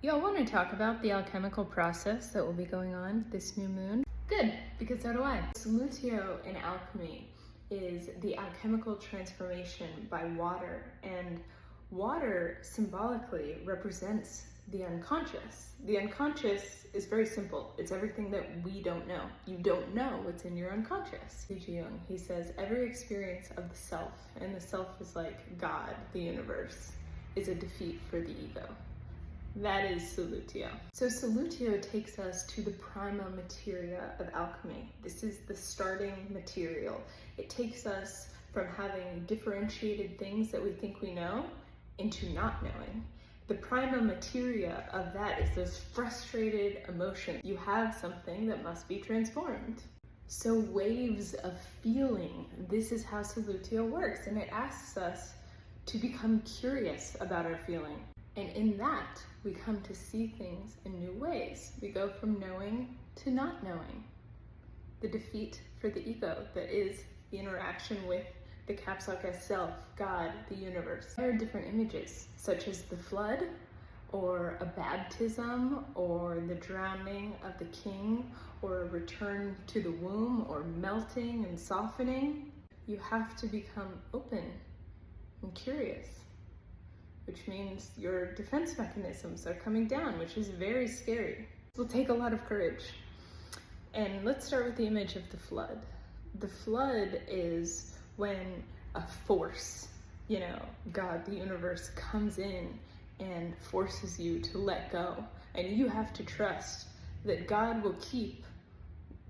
Y'all want to talk about the alchemical process that will be going on this new moon? Good, because so do I. Solutio in alchemy is the alchemical transformation by water, and water symbolically represents the unconscious. The unconscious is very simple. It's everything that we don't know. You don't know what's in your unconscious. He says every experience of the self, and the self is like God, the universe, is a defeat for the ego. That is Solutio. So Solutio takes us to the prima materia of alchemy. This is the starting material. It takes us from having differentiated things that we think we know into not knowing. The prima materia of that is those frustrated emotions. You have something that must be transformed. So waves of feeling, this is how Solutio works, and it asks us to become curious about our feeling. And in that, we come to see things in new ways. We go from knowing to not knowing. The defeat for the ego that is the interaction with the caps lock as self, God, the universe. There are different images, such as the flood, or a baptism, or the drowning of the king, or a return to the womb, or melting and softening. You have to become open and curious, which means your defense mechanisms are coming down, which is very scary. It will take a lot of courage. And let's start with the image of the flood. The flood is when a force, God, the universe, comes in and forces you to let go. And you have to trust that God will keep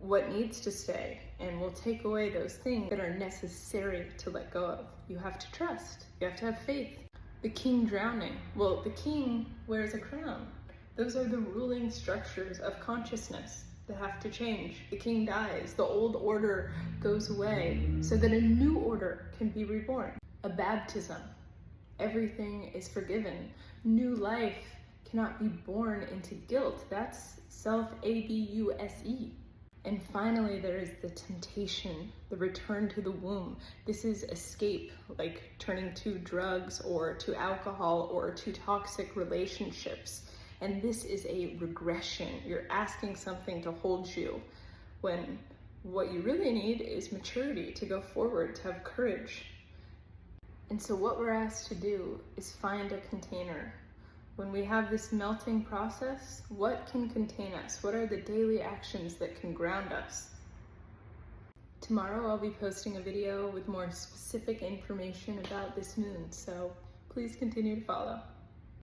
what needs to stay and will take away those things that are necessary to let go of. You have to trust. You have to have faith. The king drowning. Well, the king wears a crown. Those are the ruling structures of consciousness that have to change. The king dies. The old order goes away so that a new order can be reborn. A baptism. Everything is forgiven. New life cannot be born into guilt. That's self-abuse. And finally, there is the temptation, the return to the womb. This is escape, like turning to drugs or to alcohol or to toxic relationships. And this is a regression. You're asking something to hold you when what you really need is maturity, to go forward, to have courage. And so what we're asked to do is find a container. When we have this melting process, what can contain us? What are the daily actions that can ground us? Tomorrow I'll be posting a video with more specific information about this moon, so please continue to follow.